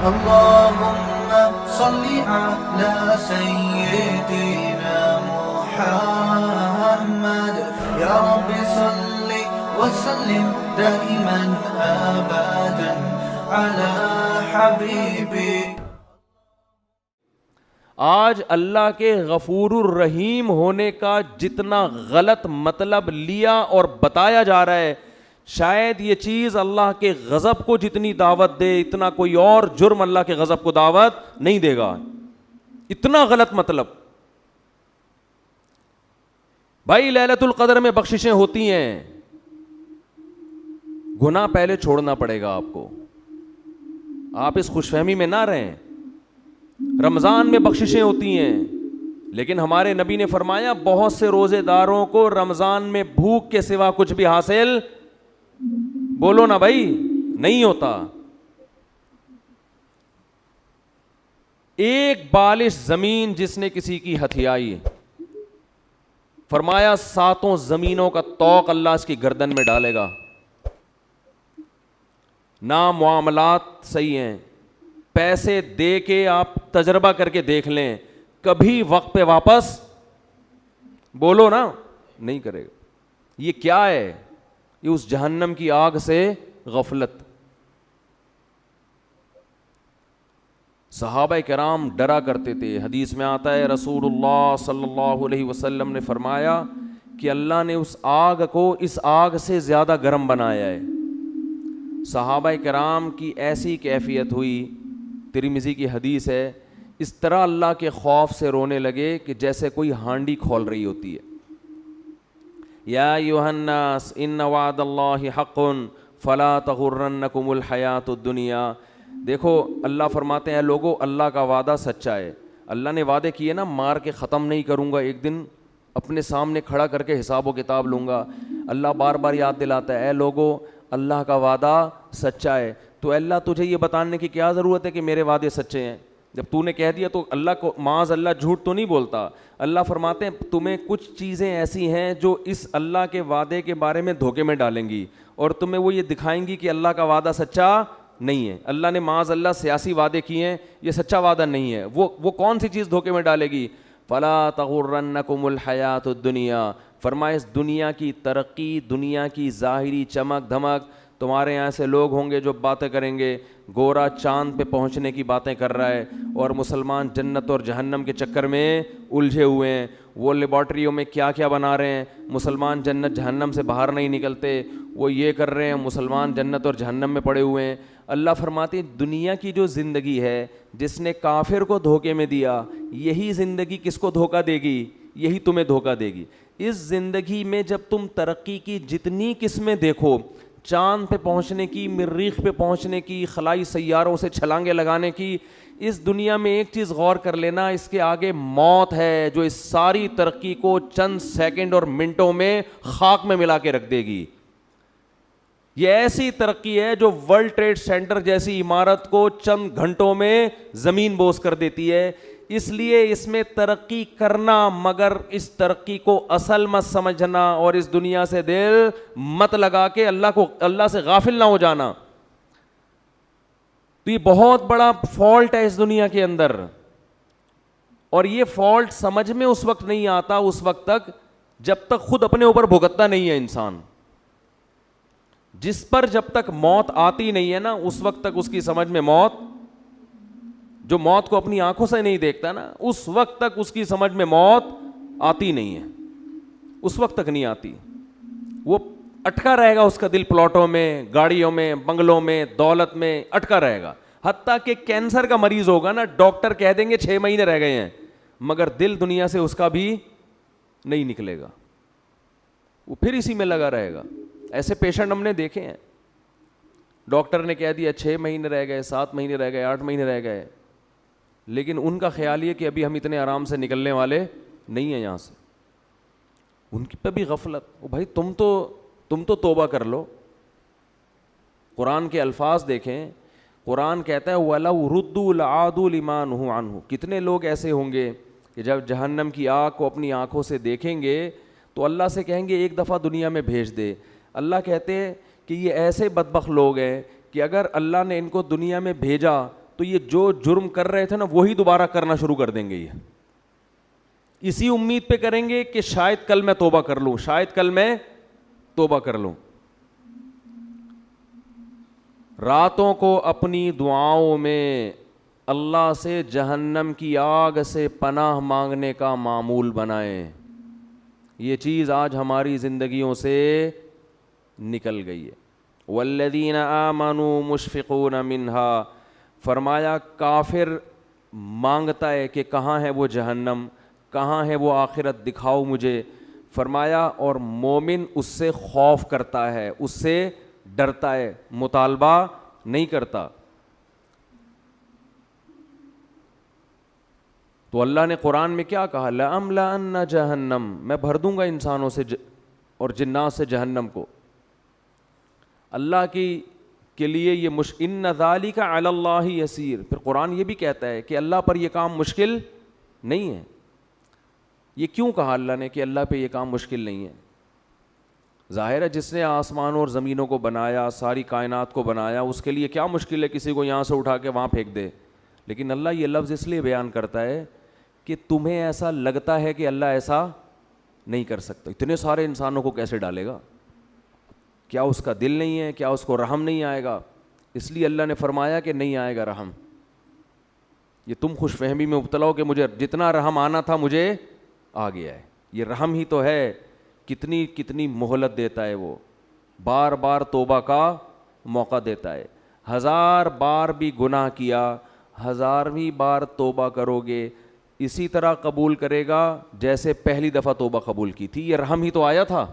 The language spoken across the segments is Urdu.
اللهم صل على سيدنا محمد يا رب صل وسلم دائما أبدا على حبيبي. آج اللہ کے غفور الرحیم ہونے کا جتنا غلط مطلب لیا اور بتایا جا رہا ہے، شاید یہ چیز اللہ کے غضب کو جتنی دعوت دے اتنا کوئی اور جرم اللہ کے غضب کو دعوت نہیں دے گا. اتنا غلط مطلب. بھائی لیلۃ القدر میں بخششیں ہوتی ہیں، گناہ پہلے چھوڑنا پڑے گا آپ کو. آپ اس خوش فہمی میں نہ رہیں. رمضان میں بخششیں ہوتی ہیں، لیکن ہمارے نبی نے فرمایا بہت سے روزے داروں کو رمضان میں بھوک کے سوا کچھ بھی حاصل، بولو نا بھائی، نہیں ہوتا. ایک بالش زمین جس نے کسی کی ہتھیائی، فرمایا 7 زمینوں کا طوق اللہ اس کی گردن میں ڈالے گا. نہ معاملات صحیح ہیں، پیسے دے کے آپ تجربہ کر کے دیکھ لیں، کبھی وقت پہ واپس، بولو نا، نہیں کرے گا. یہ کیا ہے؟ یہ اس جہنم کی آگ سے غفلت. صحابہ کرام ڈرا کرتے تھے. حدیث میں آتا ہے رسول اللہ صلی اللہ علیہ وسلم نے فرمایا کہ اللہ نے اس آگ کو اس آگ سے زیادہ گرم بنایا ہے. صحابہ کرام کی ایسی کیفیت ہوئی، ترمذی کی حدیث ہے، اس طرح اللہ کے خوف سے رونے لگے کہ جیسے کوئی ہانڈی کھول رہی ہوتی ہے. یا ایھا الناس ان وعد اللہ حق فلا تغرنکم الحیات الدنیا. دیکھو اللہ فرماتے ہیں لوگو اللہ کا وعدہ سچا ہے. اللہ نے وعدے کیے نا، مار کے ختم نہیں کروں گا، ایک دن اپنے سامنے کھڑا کر کے حساب و کتاب لوں گا. اللہ بار بار یاد دلاتا ہے اے لوگو اللہ کا وعدہ سچا ہے. تو اللہ تجھے یہ بتانے کی کیا ضرورت ہے کہ میرے وعدے سچے ہیں؟ جب تو نے کہہ دیا تو اللہ کو معاذ اللہ جھوٹ تو نہیں بولتا. اللہ فرماتے ہیں تمہیں کچھ چیزیں ایسی ہیں جو اس اللہ کے وعدے کے بارے میں دھوکے میں ڈالیں گی اور تمہیں وہ یہ دکھائیں گی کہ اللہ کا وعدہ سچا نہیں ہے. اللہ نے معاذ اللہ سیاسی وعدے کیے ہیں، یہ سچا وعدہ نہیں ہے. وہ کون سی چیز دھوکے میں ڈالے گی؟ فلا تغرنکم الحیات الدنیا. فرمائے اس دنیا کی ترقی، دنیا کی ظاہری چمک دھمک. تمہارے یہاں سے لوگ ہوں گے جو باتیں کریں گے گورا چاند پہ پہنچنے کی باتیں کر رہا ہے اور مسلمان جنت اور جہنم کے چکر میں الجھے ہوئے ہیں. وہ لیبارٹریوں میں کیا کیا بنا رہے ہیں، مسلمان جنت جہنم سے باہر نہیں نکلتے. وہ یہ کر رہے ہیں، مسلمان جنت اور جہنم میں پڑے ہوئے ہیں. اللہ فرماتے ہیں دنیا کی جو زندگی ہے جس نے کافر کو دھوکے میں دیا، یہی زندگی کس کو دھوکہ دے گی؟ یہی تمہیں دھوکہ دے گی. اس زندگی میں جب تم ترقی کی جتنی قسمیں دیکھو، چاند پہ پہنچنے کی، مریخ پہ پہنچنے کی، خلائی سیاروں سے چھلانگیں لگانے کی، اس دنیا میں ایک چیز غور کر لینا، اس کے آگے موت ہے جو اس ساری ترقی کو چند سیکنڈ اور منٹوں میں خاک میں ملا کے رکھ دے گی. یہ ایسی ترقی ہے جو ورلڈ ٹریڈ سینٹر جیسی عمارت کو چند گھنٹوں میں زمین بوس کر دیتی ہے. اس لیے اس میں ترقی کرنا، مگر اس ترقی کو اصل مت سمجھنا اور اس دنیا سے دل مت لگا کے اللہ سے غافل نہ ہو جانا. تو یہ بہت بڑا فالٹ ہے اس دنیا کے اندر، اور یہ فالٹ سمجھ میں اس وقت نہیں آتا اس وقت تک جب تک خود اپنے اوپر بھگتتا نہیں ہے انسان. جس پر جب تک موت آتی نہیں ہے نا، اس وقت تک اس کی سمجھ میں موت، جو موت کو اپنی آنکھوں سے نہیں دیکھتا نا، اس وقت تک اس کی سمجھ میں موت آتی نہیں ہے، اس وقت تک نہیں آتی. وہ اٹکا رہے گا، اس کا دل پلاٹوں میں، گاڑیوں میں، بنگلوں میں، دولت میں اٹکا رہے گا. حتیٰ کہ کینسر کا مریض ہوگا نا، ڈاکٹر کہہ دیں گے 6 مہینے رہ گئے ہیں، مگر دل دنیا سے اس کا بھی نہیں نکلے گا، وہ پھر اسی میں لگا رہے گا. ایسے پیشنٹ ہم نے دیکھے ہیں، ڈاکٹر نے کہہ دیا 6 مہینے رہ گئے، 7 مہینے رہ گئے، 8 مہینے رہ گئے، لیکن ان کا خیال یہ کہ ابھی ہم اتنے آرام سے نکلنے والے نہیں ہیں یہاں سے. ان کی پہ بھی غفلت. بھائی تم تو توبہ کر لو. قرآن کے الفاظ دیکھیں، قرآن کہتا ہے وَلَوْ رُدُّوا لَعَادُوا لِمَا نُهُوا عَنْهُ. کتنے لوگ ایسے ہوں گے کہ جب جہنم کی آگ کو اپنی آنکھوں سے دیکھیں گے تو اللہ سے کہیں گے ایک دفعہ دنیا میں بھیج دے. اللہ کہتے ہیں کہ یہ ایسے بدبخت لوگ ہیں کہ اگر اللہ نے ان کو دنیا میں بھیجا تو یہ جو جرم کر رہے تھے نا وہی دوبارہ کرنا شروع کر دیں گے. یہ اسی امید پہ کریں گے کہ شاید کل میں توبہ کر لوں, شاید کل میں توبہ کر لوں. راتوں کو اپنی دعاؤں میں اللہ سے جہنم کی آگ سے پناہ مانگنے کا معمول بنائیں. یہ چیز آج ہماری زندگیوں سے نکل گئی ہے. والذین آمنوا مشفقون منہا, فرمایا کافر مانگتا ہے کہ کہاں ہے وہ جہنم, کہاں ہے وہ آخرت, دکھاؤ مجھے. فرمایا اور مومن اس سے خوف کرتا ہے, اس سے ڈرتا ہے, مطالبہ نہیں کرتا. تو اللہ نے قرآن میں کیا کہا؟ لَأَمْلَأَنَّ جَهَنَّمَ, میں بھر دوں گا انسانوں سے اور جنات سے جہنم کو. اللہ کے لیے یہ ان ذَلِكَ عَلَى اللَّهِ يَسِيرٌ. پھر قرآن یہ بھی کہتا ہے کہ اللہ پر یہ کام مشکل نہیں ہے. یہ کیوں کہا اللہ نے کہ اللہ پہ یہ کام مشکل نہیں ہے؟ ظاہر ہے جس نے آسمانوں اور زمینوں کو بنایا, ساری کائنات کو بنایا, اس کے لیے کیا مشکل ہے کسی کو یہاں سے اٹھا کے وہاں پھینک دے. لیکن اللہ یہ لفظ اس لیے بیان کرتا ہے کہ تمہیں ایسا لگتا ہے کہ اللہ ایسا نہیں کر سکتا. اتنے سارے انسانوں کو کیسے ڈالے گا؟ کیا اس کا دل نہیں ہے؟ کیا اس کو رحم نہیں آئے گا؟ اس لیے اللہ نے فرمایا کہ نہیں آئے گا رحم. یہ تم خوش فہمی میں مبتلا ہو کہ مجھے جتنا رحم آنا تھا مجھے آ گیا ہے. یہ رحم ہی تو ہے. کتنی کتنی مہلت دیتا ہے وہ, بار بار توبہ کا موقع دیتا ہے. 1000 بار بھی گناہ کیا, 1000ویں بار توبہ کرو گے اسی طرح قبول کرے گا جیسے پہلی دفعہ توبہ قبول کی تھی. یہ رحم ہی تو آیا تھا.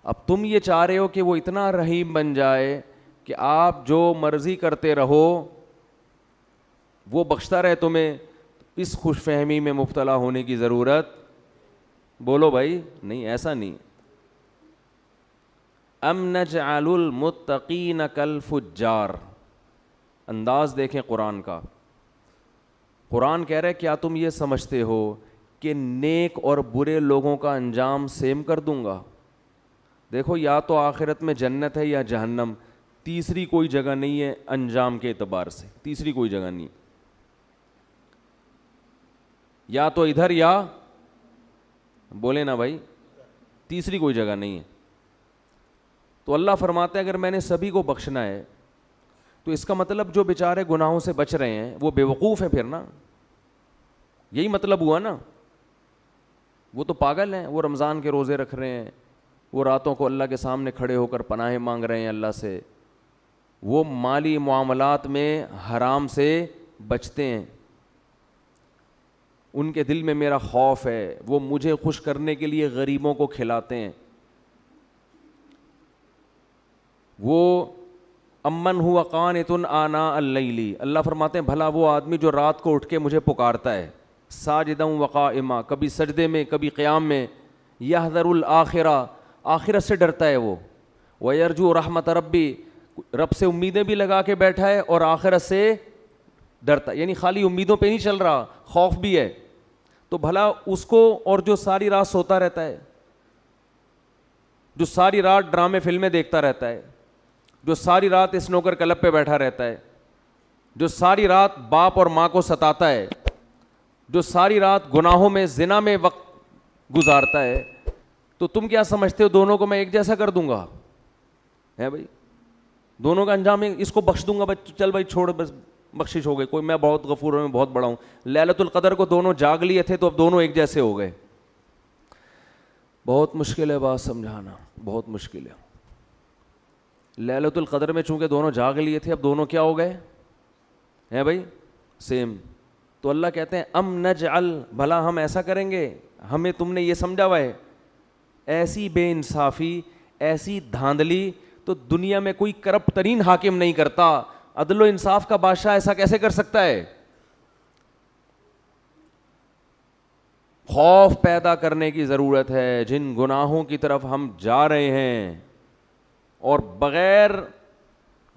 اب تم یہ چاہ رہے ہو کہ وہ اتنا رحیم بن جائے کہ آپ جو مرضی کرتے رہو وہ بخشتا رہے تمہیں. اس خوش فہمی میں مبتلا ہونے کی ضرورت, بولو بھائی, نہیں, ایسا نہیں. ام نجعل المتقین کالفجار. انداز دیکھیں قرآن کا. قرآن کہہ رہے کیا تم یہ سمجھتے ہو کہ نیک اور برے لوگوں کا انجام سیم کر دوں گا؟ دیکھو یا تو آخرت میں جنت ہے یا جہنم, تیسری کوئی جگہ نہیں ہے انجام کے اعتبار سے, تیسری کوئی جگہ نہیں. یا تو ادھر یا بولے نا بھائی, تیسری کوئی جگہ نہیں ہے. تو اللہ فرماتا ہے اگر میں نے سبھی کو بخشنا ہے تو اس کا مطلب جو بیچارے گناہوں سے بچ رہے ہیں وہ بے وقوف ہیں پھر نا, یہی مطلب ہوا نا. وہ تو پاگل ہیں, وہ رمضان کے روزے رکھ رہے ہیں, وہ راتوں کو اللہ کے سامنے کھڑے ہو کر پناہیں مانگ رہے ہیں اللہ سے, وہ مالی معاملات میں حرام سے بچتے ہیں, ان کے دل میں میرا خوف ہے, وہ مجھے خوش کرنے کے لیے غریبوں کو کھلاتے ہیں. وہ امن ہوا قانت آناء اللیل, اللہ فرماتے ہیں بھلا وہ آدمی جو رات کو اٹھ کے مجھے پکارتا ہے, ساجدا وقائما, کبھی سجدے میں کبھی قیام میں, یحذر الآخرہ, آخرت سے ڈرتا ہے وہ, ویرجو رحمت ربی, رب سے امیدیں بھی لگا کے بیٹھا ہے اور آخرت سے ڈرتا, یعنی خالی امیدوں پہ نہیں چل رہا, خوف بھی ہے. تو بھلا اس کو, اور جو ساری رات سوتا رہتا ہے, جو ساری رات ڈرامے فلمیں دیکھتا رہتا ہے, جو ساری رات اسنوکر کلب پہ بیٹھا رہتا ہے, جو ساری رات باپ اور ماں کو ستاتا ہے, جو ساری رات گناہوں میں زنا میں وقت گزارتا ہے, تو تم کیا سمجھتے ہو دونوں کو میں ایک جیسا کر دوں گا؟ ہے بھائی, دونوں کا انجام اس کو بخش دوں گا, چل بھائی چھوڑ, بس بخشش ہو گئی, کوئی میں بہت غفور ہوں, میں بہت بڑا ہوں. لیلۃ القدر کو دونوں جاگ لیے تھے تو اب دونوں ایک جیسے ہو گئے. بہت مشکل ہے بات سمجھانا, بہت مشکل ہے. لیلۃ القدر میں چونکہ دونوں جاگ لیے تھے اب دونوں کیا ہو گئے ہیں بھائی؟ سیم. تو اللہ کہتے ہیں ام نجعل, بھلا ہم ایسا کریں گے, ہمیں تم نے یہ سمجھا ہوا ہے, ایسی بے انصافی, ایسی دھاندلی تو دنیا میں کوئی کرپٹ ترین حاکم نہیں کرتا. عدل و انصاف کا بادشاہ ایسا کیسے کر سکتا ہے؟ خوف پیدا کرنے کی ضرورت ہے. جن گناہوں کی طرف ہم جا رہے ہیں اور بغیر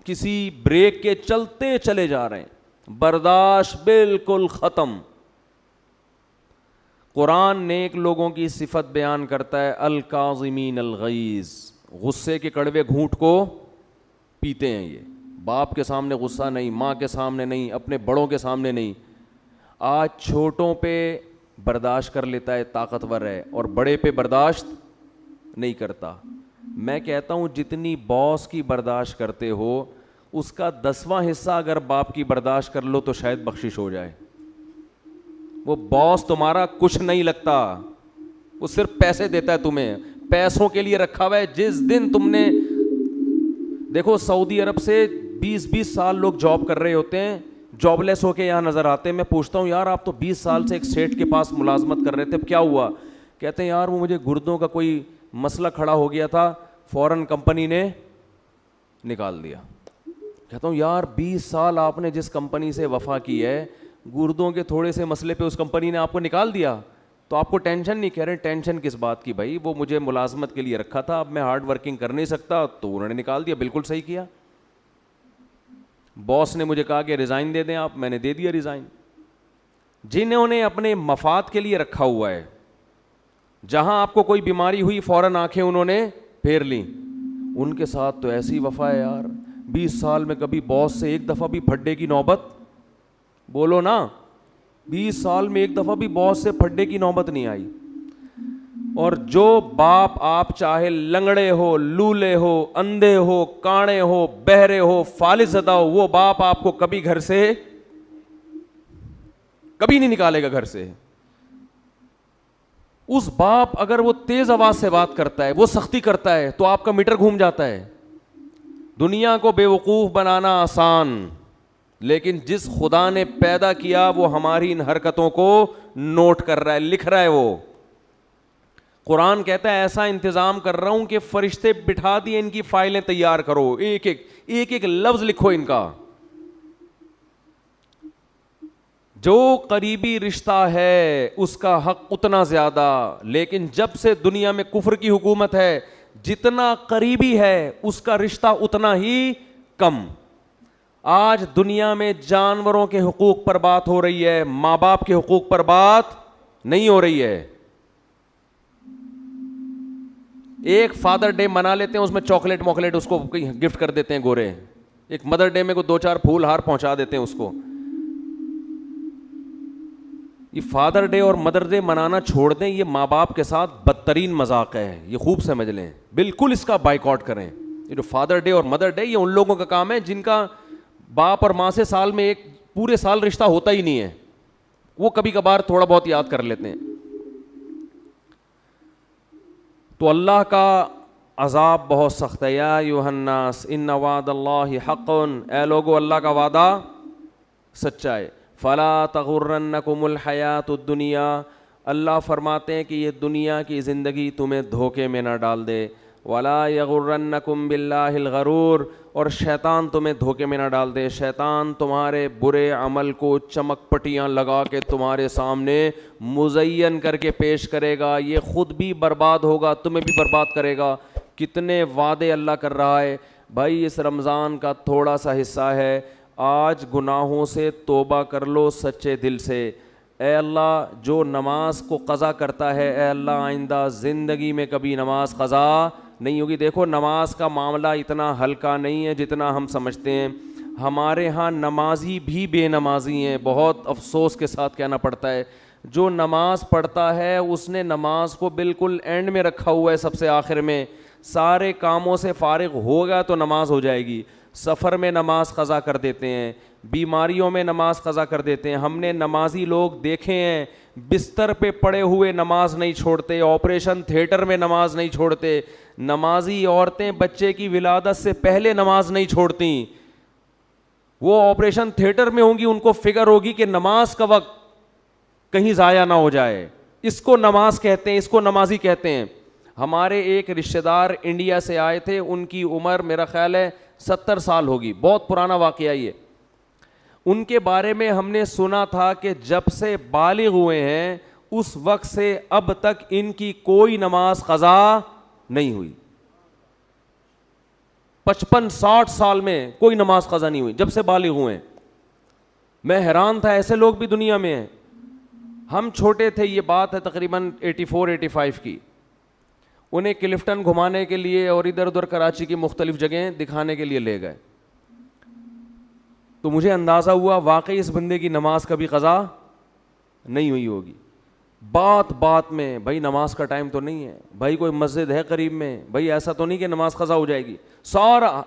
کسی بریک کے چلتے چلے جا رہے ہیں, برداشت بالکل ختم. قرآن نیک لوگوں کی صفت بیان کرتا ہے, الکاظمین الغیظ, غصے کے کڑوے گھونٹ کو پیتے ہیں, یہ باپ کے سامنے غصہ نہیں, ماں کے سامنے نہیں, اپنے بڑوں کے سامنے نہیں. آج چھوٹوں پہ برداشت کر لیتا ہے, طاقتور ہے, اور بڑے پہ برداشت نہیں کرتا. میں کہتا ہوں جتنی باس کی برداشت کرتے ہو اس کا 10واں حصہ اگر باپ کی برداشت کر لو تو شاید بخشش ہو جائے. وہ باس تمہارا کچھ نہیں لگتا, وہ صرف پیسے دیتا ہے تمہیں, پیسوں کے لیے رکھا ہوا ہے. جس دن تم نے دیکھو سعودی عرب سے 20 سال لوگ جاب کر رہے ہوتے ہیں, جاب لیس ہو کے یہاں نظر آتے ہیں. میں پوچھتا ہوں یار آپ تو 20 سال سے ایک سیٹ کے پاس ملازمت کر رہے تھے, اب کیا ہوا؟ کہتے ہیں یار وہ مجھے گردوں کا کوئی مسئلہ کھڑا ہو گیا تھا, فوراً کمپنی نے نکال دیا. کہتا ہوں یار 20 سال آپ نے جس کمپنی سے وفا کی ہے, گردوں کے تھوڑے سے مسئلے پہ اس کمپنی نے آپ کو نکال دیا, تو آپ کو ٹینشن نہیں؟ کہہ رہے ٹینشن کس بات کی بھائی, وہ مجھے ملازمت کے لیے رکھا تھا, اب میں ہارڈ ورکنگ کر نہیں سکتا تو انہوں نے نکال دیا. بالکل صحیح کیا. باس نے مجھے کہا کہ ریزائن دے دیں آپ, میں نے دے دیا ریزائن. جنہوں نے اپنے مفاد کے لیے رکھا ہوا ہے, جہاں آپ کو کوئی بیماری ہوئی فوراً آنکھیں انہوں نے پھیر لیں, ان کے ساتھ تو ایسی وفا ہے یار. 20 سال میں کبھی باس سے ایک دفعہ بھی پھڈے کی نوبت, بولو نا, 20 سال میں ایک دفعہ بھی باس سے پھڈے کی نوبت نہیں آئی. اور جو باپ آپ چاہے لنگڑے ہو, لولے ہو, اندھے ہو, کاڑے ہو, بہرے ہو, فالج زدہ ہو, وہ باپ آپ کو کبھی گھر سے کبھی نہیں نکالے گا گھر سے. اس باپ اگر وہ تیز آواز سے بات کرتا ہے, وہ سختی کرتا ہے, تو آپ کا میٹر گھوم جاتا ہے. دنیا کو بے وقوف بنانا آسان, لیکن جس خدا نے پیدا کیا وہ ہماری ان حرکتوں کو نوٹ کر رہا ہے, لکھ رہا ہے. وہ قرآن کہتا ہے ایسا انتظام کر رہا ہوں کہ فرشتے بٹھا دیے, ان کی فائلیں تیار کرو, ایک ایک لفظ لکھو ان کا. جو قریبی رشتہ ہے اس کا حق اتنا زیادہ, لیکن جب سے دنیا میں کفر کی حکومت ہے, جتنا قریبی ہے اس کا رشتہ اتنا ہی کم. آج دنیا میں جانوروں کے حقوق پر بات ہو رہی ہے, ماں باپ کے حقوق پر بات نہیں ہو رہی ہے. ایک فادر ڈے منا لیتے ہیں, اس میں چاکلیٹ موکلیٹ اس کو گفٹ کر دیتے ہیں گورے. ایک مدر ڈے میں کو 2-4 پھول ہار پہنچا دیتے ہیں اس کو. یہ فادر ڈے اور مدر ڈے منانا چھوڑ دیں, یہ ماں باپ کے ساتھ بدترین مذاق ہے, یہ خوب سمجھ لیں. بالکل اس کا بائیکاٹ کریں. یہ جو فادر ڈے اور مدر ڈے, یہ ان لوگوں کا کام ہے جن کا باپ اور ماں سے سال میں ایک پورے سال رشتہ ہوتا ہی نہیں ہے, وہ کبھی کبھار تھوڑا بہت یاد کر لیتے ہیں. تو اللہ کا عذاب بہت سخت ہے. یا ایھا الناس ان وعد اللہ حق, اے لوگو اللہ کا وعدہ سچا ہے. فلا تغرنکم الحیات الدنیا, اللہ فرماتے ہیں کہ یہ دنیا کی زندگی تمہیں دھوکے میں نہ ڈال دے. ولا یغرنکم باللہ الغرور, اور شیطان تمہیں دھوکے میں نہ ڈال دے. شیطان تمہارے برے عمل کو چمک پٹیاں لگا کے تمہارے سامنے مزین کر کے پیش کرے گا, یہ خود بھی برباد ہوگا, تمہیں بھی برباد کرے گا. کتنے وعدے اللہ کر رہا ہے بھائی. اس رمضان کا تھوڑا سا حصہ ہے, آج گناہوں سے توبہ کر لو سچے دل سے. اے اللہ جو نماز کو قضا کرتا ہے, اے اللہ آئندہ زندگی میں کبھی نماز قضا نہیں ہوگی. دیکھو نماز کا معاملہ اتنا ہلکا نہیں ہے جتنا ہم سمجھتے ہیں. ہمارے ہاں نمازی بھی بے نمازی ہیں, بہت افسوس کے ساتھ کہنا پڑتا ہے. جو نماز پڑھتا ہے اس نے نماز کو بالکل اینڈ میں رکھا ہوا ہے, سب سے آخر میں. سارے کاموں سے فارغ ہوگا تو نماز ہو جائے گی. سفر میں نماز قضا کر دیتے ہیں, بیماریوں میں نماز قضا کر دیتے ہیں. ہم نے نمازی لوگ دیکھے ہیں بستر پہ پڑے ہوئے نماز نہیں چھوڑتے, آپریشن تھیٹر میں نماز نہیں چھوڑتے. نمازی عورتیں بچے کی ولادت سے پہلے نماز نہیں چھوڑتی. وہ آپریشن تھیٹر میں ہوں گی, ان کو فکر ہوگی کہ نماز کا وقت کہیں ضائع نہ ہو جائے. اس کو نماز کہتے ہیں, اس کو نمازی کہتے ہیں. ہمارے ایک رشتہ دار انڈیا سے آئے تھے, ان کی عمر میرا خیال ہے 70 سال ہوگی, بہت پرانا واقعہ یہ. ان کے بارے میں ہم نے سنا تھا کہ جب سے بالغ ہوئے ہیں اس وقت سے اب تک ان کی کوئی نماز قضا نہیں ہوئی. 55-60 سال میں کوئی نماز قضا نہیں ہوئی جب سے بالغ ہوئے ہیں. میں حیران تھا, ایسے لوگ بھی دنیا میں ہیں. ہم چھوٹے تھے, یہ بات ہے تقریباً 84-85 کی. انہیں کلفٹن گھمانے کے لیے اور ادھر ادھر کراچی کی مختلف جگہیں دکھانے کے لیے لے گئے. تو مجھے اندازہ ہوا واقعی اس بندے کی نماز کبھی قضا نہیں ہوئی ہوگی. بات بات میں بھائی نماز کا ٹائم تو نہیں ہے, بھائی کوئی مسجد ہے قریب میں, بھائی ایسا تو نہیں کہ نماز قضا ہو جائے گی. سارا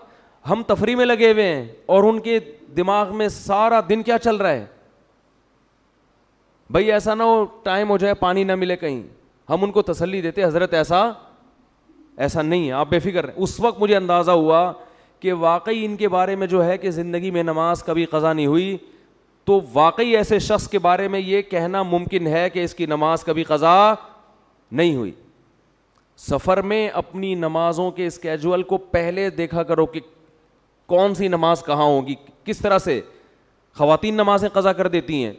ہم تفریح میں لگے ہوئے ہیں اور ان کے دماغ میں سارا دن کیا چل رہا ہے, بھائی ایسا نہ ہو ٹائم ہو جائے پانی نہ ملے کہیں. ہم ان کو تسلی دیتے حضرت ایسا نہیں ہے, آپ بے فکر رہیں. اس وقت مجھے اندازہ ہوا کہ واقعی ان کے بارے میں جو ہے کہ زندگی میں نماز کبھی قضا نہیں ہوئی, تو واقعی ایسے شخص کے بارے میں یہ کہنا ممکن ہے کہ اس کی نماز کبھی قضا نہیں ہوئی. سفر میں اپنی نمازوں کے اسکیجول کو پہلے دیکھا کرو کہ کون سی نماز کہاں ہوگی. کس طرح سے خواتین نمازیں قضا کر دیتی ہیں.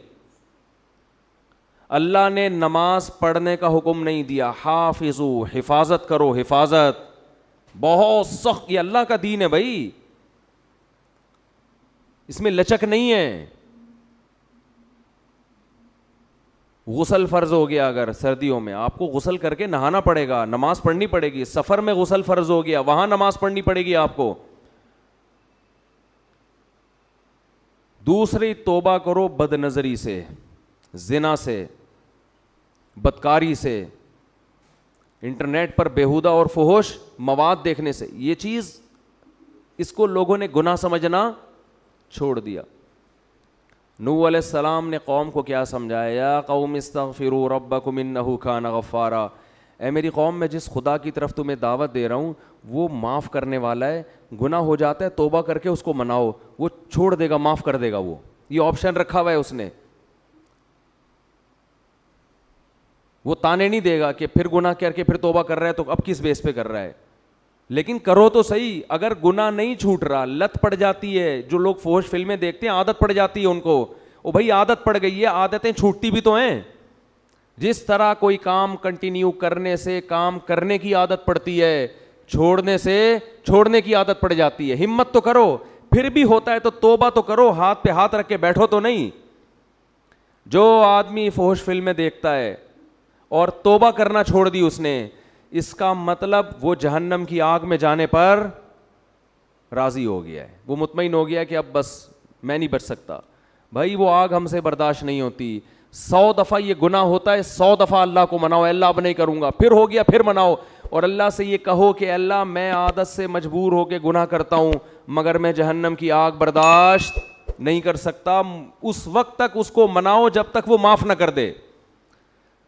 اللہ نے نماز پڑھنے کا حکم نہیں دیا, حافظو حفاظت کرو, حفاظت بہت سخت, یہ اللہ کا دین ہے بھائی, اس میں لچک نہیں ہے. غسل فرض ہو گیا, اگر سردیوں میں آپ کو غسل کر کے نہانا پڑے گا, نماز پڑھنی پڑے گی. سفر میں غسل فرض ہو گیا, وہاں نماز پڑھنی پڑے گی آپ کو. دوسری, توبہ کرو بد نظری سے, زنا سے, بدکاری سے, انٹرنیٹ پر بیہودہ اور فحش مواد دیکھنے سے. یہ چیز اس کو لوگوں نے گناہ سمجھنا چھوڑ دیا. نوح علیہ السلام نے قوم کو کیا سمجھایا, یا قوم استغفروا ربکم انہ کان غفارا, اے میری قوم میں جس خدا کی طرف تمہیں دعوت دے رہا ہوں وہ معاف کرنے والا ہے. گناہ ہو جاتا ہے توبہ کر کے اس کو مناؤ, وہ چھوڑ دے گا, معاف کر دے گا. وہ یہ آپشن رکھا ہوا ہے اس نے. وہ تانے نہیں دے گا کہ پھر گناہ کر کے پھر توبہ کر رہا ہے تو اب کس بیس پہ کر رہا ہے, لیکن کرو تو صحیح. اگر گناہ نہیں چھوٹ رہا, لت پڑ جاتی ہے. جو لوگ فحش فلمیں دیکھتے ہیں عادت پڑ جاتی ہے ان کو, او بھائی عادت پڑ گئی ہے, عادتیں چھوٹتی بھی تو ہیں. جس طرح کوئی کام کنٹینیو کرنے سے کام کرنے کی عادت پڑتی ہے, چھوڑنے سے چھوڑنے کی عادت پڑ جاتی ہے. ہمت تو کرو, پھر بھی ہوتا ہے تو توبہ تو کرو, ہاتھ پہ ہاتھ رکھ کے بیٹھو تو نہیں. جو آدمی فحش فلمیں دیکھتا ہے اور توبہ کرنا چھوڑ دی اس نے, اس کا مطلب وہ جہنم کی آگ میں جانے پر راضی ہو گیا ہے, وہ مطمئن ہو گیا کہ اب بس میں نہیں بچ سکتا. بھائی وہ آگ ہم سے برداشت نہیں ہوتی. 100 دفعہ یہ گناہ ہوتا ہے, 100 دفعہ اللہ کو مناؤ, اللہ اب نہیں کروں گا, پھر ہو گیا پھر مناؤ, اور اللہ سے یہ کہو کہ اللہ میں عادت سے مجبور ہو کے گناہ کرتا ہوں مگر میں جہنم کی آگ برداشت نہیں کر سکتا. اس وقت تک اس کو مناؤ جب تک وہ معاف نہ کر دے.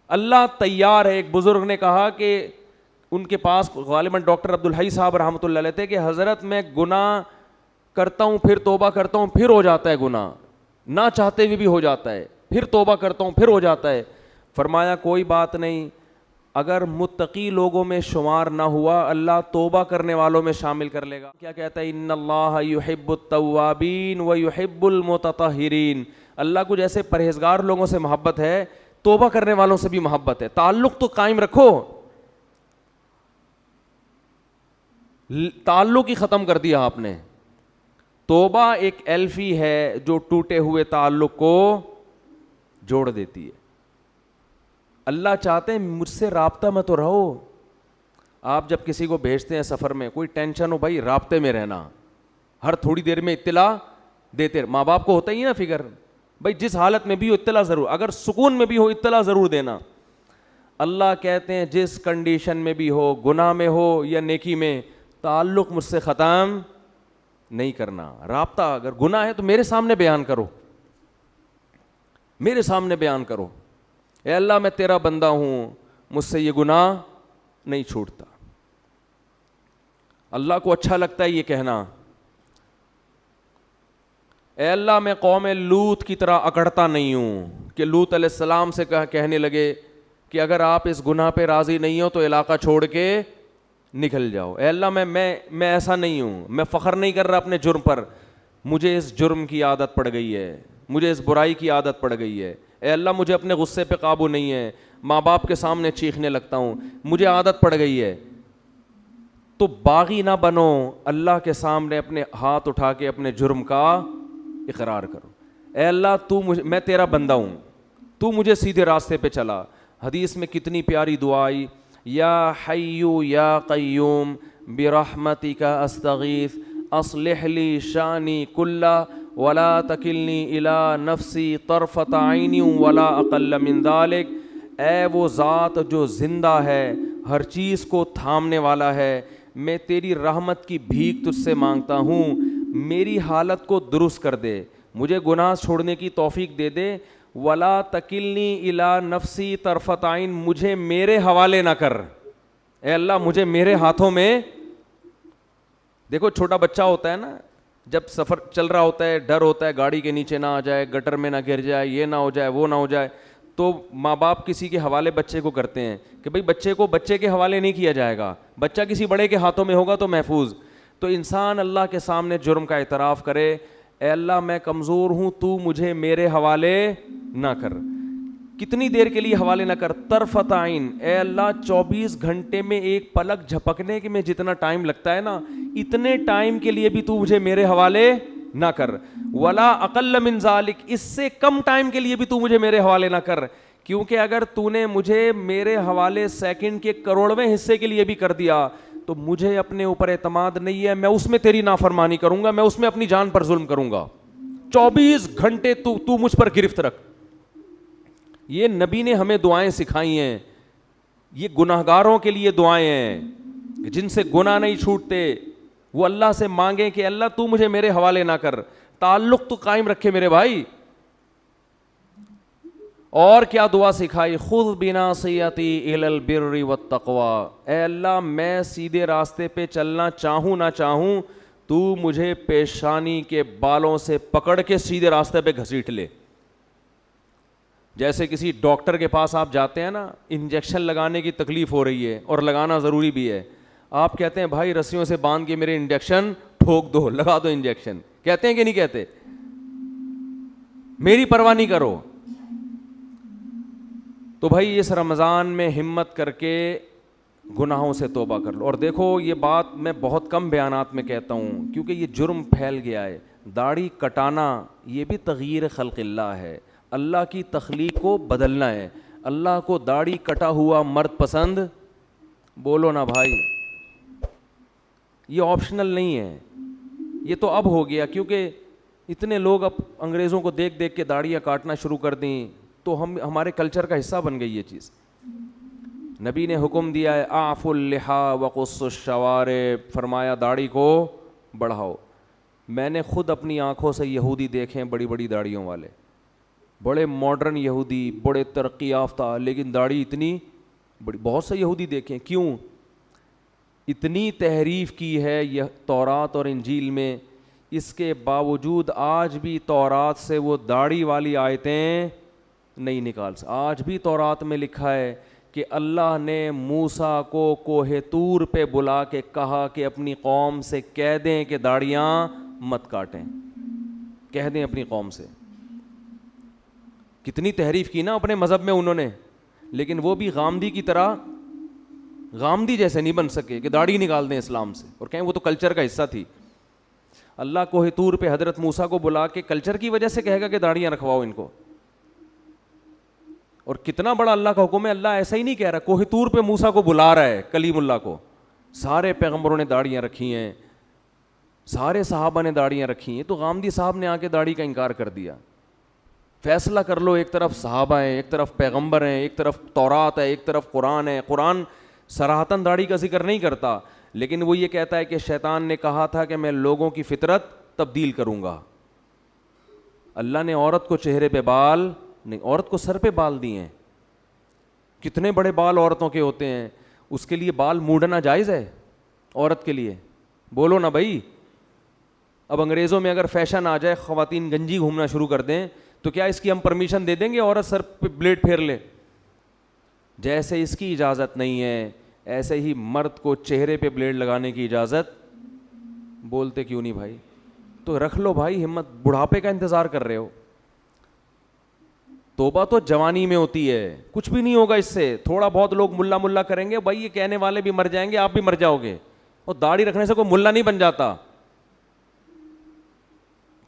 اللہ تیار ہے. ایک بزرگ نے کہا کہ ان کے پاس غالباً ڈاکٹر عبدالحی صاحب رحمۃ اللہ علیہ تھے کہ حضرت میں گناہ کرتا ہوں پھر توبہ کرتا ہوں پھر ہو جاتا ہے گناہ, نہ چاہتے ہوئے بھی ہو جاتا ہے, پھر توبہ کرتا ہوں پھر ہو جاتا ہے. فرمایا کوئی بات نہیں, اگر متقی لوگوں میں شمار نہ ہوا اللہ توبہ کرنے والوں میں شامل کر لے گا. کیا کہتا ہے, ان اللہ یحب التوابین ویحب المتطہرین. اللہ کو جیسے پرہیزگار لوگوں سے محبت ہے, توبہ کرنے والوں سے بھی محبت ہے. تعلق تو قائم رکھو, تعلق ہی ختم کر دیا آپ نے. توبہ ایک ایلفی ہے جو ٹوٹے ہوئے تعلق کو جوڑ دیتی ہے. اللہ چاہتے ہیں مجھ سے رابطہ میں تو رہو. آپ جب کسی کو بھیجتے ہیں سفر میں, کوئی ٹینشن ہو بھائی رابطے میں رہنا, ہر تھوڑی دیر میں اطلاع دیتے. ماں باپ کو ہوتا ہی نا فکر, بھائی جس حالت میں بھی ہو اطلاع ضرور, اگر سکون میں بھی ہو اطلاع ضرور دینا. اللہ کہتے ہیں جس کنڈیشن میں بھی ہو, گناہ میں ہو یا نیکی میں, تعلق مجھ سے ختم نہیں کرنا. رابطہ اگر گناہ ہے تو میرے سامنے بیان کرو, میرے سامنے بیان کرو, اے اللہ میں تیرا بندہ ہوں, مجھ سے یہ گناہ نہیں چھوٹتا. اللہ کو اچھا لگتا ہے یہ کہنا, اے اللہ میں قوم لوط کی طرح اکڑتا نہیں ہوں کہ لوط علیہ السلام سے کہنے لگے کہ اگر آپ اس گناہ پہ راضی نہیں ہو تو علاقہ چھوڑ کے نکل جاؤ. اے اللہ میں ایسا نہیں ہوں, میں فخر نہیں کر رہا اپنے جرم پر, مجھے اس جرم کی عادت پڑ گئی ہے, مجھے اس برائی کی عادت پڑ گئی ہے. اے اللہ مجھے اپنے غصے پہ قابو نہیں ہے, ماں باپ کے سامنے چیخنے لگتا ہوں, مجھے عادت پڑ گئی ہے. تو باغی نہ بنو, اللہ کے سامنے اپنے ہاتھ اٹھا کے اپنے جرم کا اقرار کرو. اے اللہ میں تیرا بندہ ہوں, تو مجھے سیدھے راستے پہ چلا. حدیث میں کتنی پیاری دعا آئی, یا حیو یا قیوم برحمتک استغیث اصلح لی شانی کلہ ولا تکلنی الی نفسی طرفۃ عین ولا اقل من ذلک، اے وہ ذات جو زندہ ہے، ہر چیز کو تھامنے والا ہے، میں تیری رحمت کی بھیک تجھ سے مانگتا ہوں، میری حالت کو درست کر دے، مجھے گناہ چھوڑنے کی توفیق دے دے. ولا تکلنی الی نفسی طرفۃ عین، مجھے میرے حوالے نہ کر، اے اللہ مجھے میرے ہاتھوں میں. دیکھو چھوٹا بچہ ہوتا ہے نا، جب سفر چل رہا ہوتا ہے ڈر ہوتا ہے گاڑی کے نیچے نہ آ جائے، گٹر میں نہ گر جائے، یہ نہ ہو جائے وہ نہ ہو جائے، تو ماں باپ کسی کے حوالے بچے کو کرتے ہیں کہ بھئی بچے کو بچے کے حوالے نہیں کیا جائے گا، بچہ کسی بڑے کے ہاتھوں میں ہوگا تو محفوظ. تو انسان اللہ کے سامنے جرم کا اعتراف کرے، اے اللہ میں کمزور ہوں، تو مجھے میرے حوالے نہ کر. کتنی دیر کے لیے حوالے نہ کر؟ طرفۃ عین، اے اللہ 24 گھنٹے میں ایک پلک جھپکنے کے میں جتنا ٹائم لگتا ہے نا، اتنے ٹائم کے لیے بھی تو مجھے میرے حوالے نہ کر. ولا اقل من ذالک، اس سے کم ٹائم کے لیے بھی تو مجھے میرے حوالے نہ کر، کیونکہ اگر تو نے مجھے میرے حوالے سیکنڈ کے کروڑویں حصے کے لیے بھی کر دیا تو مجھے اپنے اوپر اعتماد نہیں ہے، میں اس میں تیری نافرمانی کروں گا، میں اس میں اپنی جان پر ظلم کروں گا. 24 گھنٹے تو مجھ پر گرفت رکھ. یہ نبی نے ہمیں دعائیں سکھائی ہیں، یہ گناہگاروں کے لیے دعائیں ہیں جن سے گناہ نہیں چھوٹتے، وہ اللہ سے مانگیں کہ اللہ تو مجھے میرے حوالے نہ کر، تعلق تو قائم رکھے میرے بھائی. اور کیا دعا سکھائی؟ خذ بناصیتی الی البر والتقوی، اے اللہ میں سیدھے راستے پہ چلنا چاہوں نہ چاہوں، تو مجھے پیشانی کے بالوں سے پکڑ کے سیدھے راستے پہ گھسیٹ لے. جیسے کسی ڈاکٹر کے پاس آپ جاتے ہیں نا، انجیکشن لگانے کی تکلیف ہو رہی ہے اور لگانا ضروری بھی ہے، آپ کہتے ہیں بھائی رسیوں سے باندھ کے میرے انجیکشن ٹھوک دو، لگا دو انجیکشن، کہتے ہیں کہ نہیں کہتے؟ میری پرواہ نہیں کرو. تو بھائی اس رمضان میں ہمت کر کے گناہوں سے توبہ کر لو. اور دیکھو یہ بات میں بہت کم بیانات میں کہتا ہوں کیونکہ یہ جرم پھیل گیا ہے. داڑھی کٹانا یہ بھی تغییر خلق اللہ ہے، اللہ کی تخلیق کو بدلنا ہے. اللہ کو داڑھی کٹا ہوا مرد پسند؟ بولو نا بھائی، یہ آپشنل نہیں ہے، یہ تو اب ہو گیا کیونکہ اتنے لوگ اب انگریزوں کو دیکھ دیکھ کے داڑھیاں کاٹنا شروع کر دیں تو ہمارے کلچر کا حصہ بن گئی یہ چیز. نبی نے حکم دیا ہے اعف اللحا وقص الشوارب، فرمایا داڑھی کو بڑھاؤ. میں نے خود اپنی آنکھوں سے یہودی دیکھے ہیں بڑی بڑی داڑھیوں والے، بڑے ماڈرن یہودی، بڑے ترقی یافتہ، لیکن داڑھی اتنی بڑی. بہت سے یہودی دیکھیں، کیوں؟ اتنی تحریف کی ہے یہ تورات اور انجیل میں، اس کے باوجود آج بھی تورات سے وہ داڑھی والی آیتیں نہیں نکال سکتے. آج بھی تورات میں لکھا ہے کہ اللہ نے موسیٰ کو کوہ طور پہ بلا کے کہا کہ اپنی قوم سے کہہ دیں کہ داڑھیاں مت کاٹیں، کہہ دیں اپنی قوم سے. کتنی تحریف کی نا اپنے مذہب میں انہوں نے، لیکن وہ بھی غامدی کی طرح، غامدی جیسے نہیں بن سکے کہ داڑھی نکال دیں اسلام سے اور کہیں وہ تو کلچر کا حصہ تھی. اللہ کوہ طور پہ حضرت موسیٰ کو بلا کے کلچر کی وجہ سے کہے گا کہ داڑھیاں رکھواؤ ان کو. اور کتنا بڑا اللہ کا حکم ہے. اللہ ایسا ہی نہیں کہہ رہا، کوہ طور پہ موسیٰ کو بلا رہا ہے، کلیم اللہ کو. سارے پیغمبروں نے داڑھیاں رکھی ہیں، سارے صحابہ نے داڑھیاں رکھی ہیں، تو غامدی صاحب نے آ کے داڑھی کا انکار کر دیا. فیصلہ کر لو، ایک طرف صحابہ ہیں، ایک طرف پیغمبر ہیں، ایک طرف تورات ہے، ایک طرف قرآن ہے. قرآن صراحتاً داڑھی کا ذکر نہیں کرتا، لیکن وہ یہ کہتا ہے کہ شیطان نے کہا تھا کہ میں لوگوں کی فطرت تبدیل کروں گا. اللہ نے عورت کو چہرے پہ بال نہیں، عورت کو سر پہ بال دیے ہیں. کتنے بڑے بال عورتوں کے ہوتے ہیں، اس کے لیے بال موڑنا جائز ہے عورت کے لیے؟ بولو نا بھائی. اب انگریزوں میں اگر فیشن آ جائے خواتین گنجی گھومنا شروع کر دیں تو کیا اس کی ہم پرمیشن دے دیں گے عورت سر پہ بلیڈ پھیر لے؟ جیسے اس کی اجازت نہیں ہے ایسے ہی مرد کو چہرے پہ بلیڈ لگانے کی اجازت. بولتے کیوں نہیں بھائی؟ تو رکھ لو بھائی ہمت، بڑھاپے کا انتظار کر رہے ہو؟ توبہ تو جوانی میں ہوتی ہے، کچھ بھی نہیں ہوگا اس سے. تھوڑا بہت لوگ ملا ملا کریں گے، بھائی یہ کہنے والے بھی مر جائیں گے، آپ بھی مر جاؤ گے. اور داڑھی رکھنے سے کوئی ملا نہیں بن جاتا.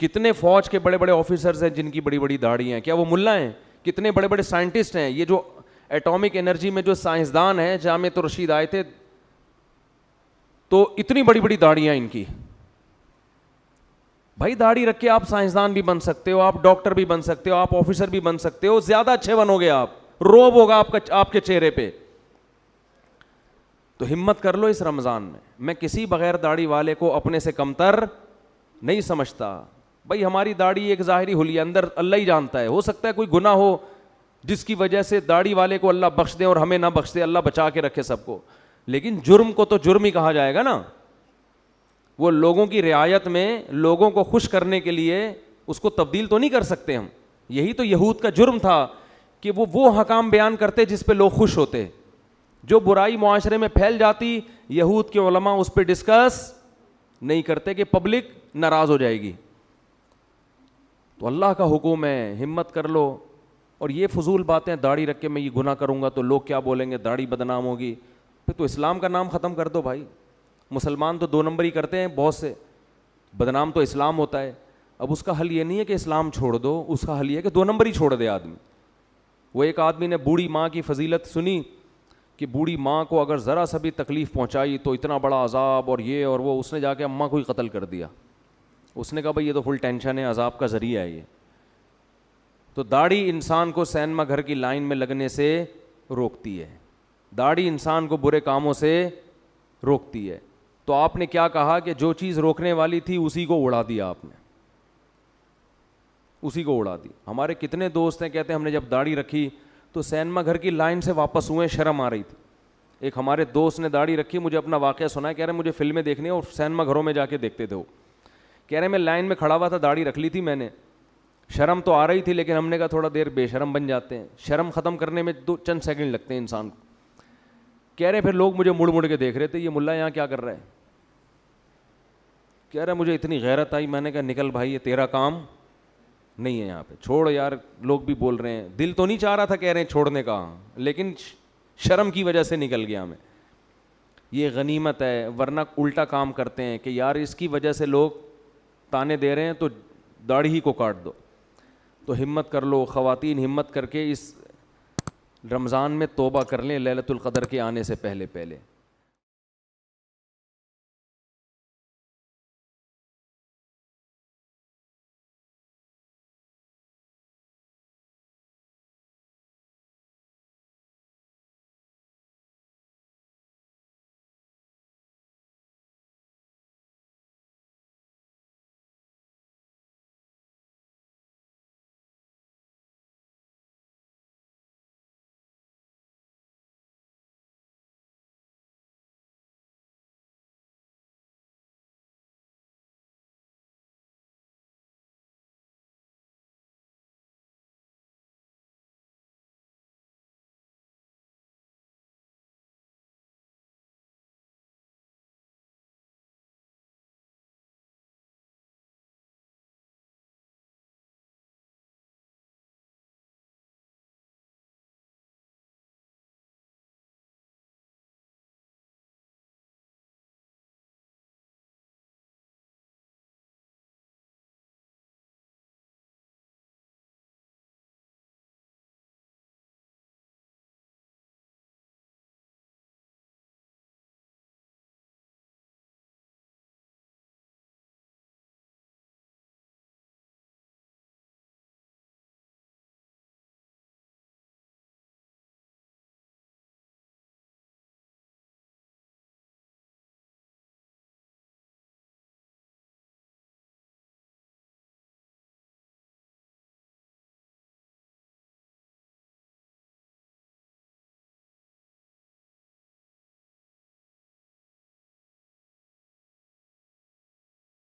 کتنے فوج کے بڑے بڑے آفیسرز ہیں جن کی بڑی بڑی داڑھیاں ہیں، کیا وہ ملا ہیں؟ کتنے بڑے بڑے سائنٹسٹ ہیں، یہ جو ایٹامک انرجی میں جو سائنسدان ہیں، جامعۃ الرشید آئے تھے تو اتنی بڑی بڑی داڑھیاں ان کی. بھائی داڑھی رکھ کے آپ سائنسدان بھی بن سکتے ہو, آپ ڈاکٹر بھی بن سکتے ہو, آپ آفیسر بھی بن سکتے ہو, زیادہ اچھے بنو گے آپ, روب ہوگا آپ کے چہرے پہ. تو ہمت کر لو اس رمضان میں. میں کسی بغیر داڑھی والے کو اپنے سے کمتر نہیں سمجھتا. بھائی ہماری داڑھی ایک ظاہری حلیہ, اندر اللہ ہی جانتا ہے. ہو سکتا ہے کوئی گناہ ہو جس کی وجہ سے داڑھی والے کو اللہ بخش دے اور ہمیں نہ بخش دے, اللہ بچا کے رکھے سب کو, لیکن جرم کو تو جرم ہی کہا جائے گا نا. وہ لوگوں کی رعایت میں لوگوں کو خوش کرنے کے لیے اس کو تبدیل تو نہیں کر سکتے ہم. یہی تو یہود کا جرم تھا کہ وہ حکام بیان کرتے جس پہ لوگ خوش ہوتے. جو برائی معاشرے میں پھیل جاتی, یہود کے علماء اس پہ ڈسکس نہیں کرتے کہ پبلک ناراض ہو جائے گی. تو اللہ کا حکم ہے, ہمت کر لو. اور یہ فضول باتیں, داڑھی رکھ کے میں یہ گناہ کروں گا تو لوگ کیا بولیں گے, داڑھی بدنام ہوگی, پھر تو اسلام کا نام ختم کر دو بھائی. مسلمان تو 2 نمبر ہی کرتے ہیں بہت سے, بدنام تو اسلام ہوتا ہے. اب اس کا حل یہ نہیں ہے کہ اسلام چھوڑ دو, اس کا حل یہ ہے کہ 2 نمبر ہی چھوڑ دے آدمی. وہ ایک آدمی نے بوڑھی ماں کی فضیلت سنی کہ بوڑھی ماں کو اگر ذرا سا بھی تکلیف پہنچائی تو اتنا بڑا عذاب اور یہ اور وہ, اس نے جا کے اماں کو ہی قتل کر دیا. اس نے کہا بھائی یہ تو فل ٹینشن ہے, عذاب کا ذریعہ ہے یہ. تو داڑھی انسان کو سینما گھر کی لائن میں لگنے سے روکتی ہے, داڑھی انسان کو برے کاموں سے روکتی ہے. تو آپ نے کیا کہا کہ جو چیز روکنے والی تھی اسی کو اڑا دیا آپ نے, اسی کو اڑا دی. ہمارے کتنے دوست ہیں کہتے ہیں ہم نے جب داڑھی رکھی تو سینما گھر کی لائن سے واپس ہوئے, شرم آ رہی تھی. ایک ہمارے دوست نے داڑھی رکھی, مجھے اپنا واقعہ سنا ہے, کہہ رہے مجھے فلمیں دیکھنی ہے اور سینما گھروں میں جا کے دیکھتے تھے وہ. کہہ رہے میں لائن میں کھڑا ہوا تھا, داڑھی رکھ لی تھی میں نے, شرم تو آ رہی تھی لیکن ہم نے کہا تھوڑا دیر بے شرم بن جاتے ہیں, شرم ختم کرنے میں 2 سیکنڈ لگتے ہیں انسان کو. کہہ رہے پھر لوگ مجھے مڑ مڑ کے دیکھ رہے تھے, یہ ملا یہاں کیا کر رہا ہے. کہہ رہا مجھے اتنی غیرت آئی, میں نے کہا نکل بھائی یہ تیرا کام نہیں ہے یہاں پہ, چھوڑ یار. لوگ بھی بول رہے ہیں, دل تو نہیں چاہ رہا تھا کہہ رہے ہیں چھوڑنے کا, لیکن شرم کی وجہ سے نکل گیا میں. یہ غنیمت ہے, ورنہ الٹا کام کرتے ہیں کہ یار اس کی وجہ سے لوگ تانے دے رہے ہیں تو داڑھی ہی کو کاٹ دو. تو ہمت کر لو خواتین, ہمت کر کے اس رمضان میں توبہ کر لیں لیلۃ القدر کے آنے سے پہلے.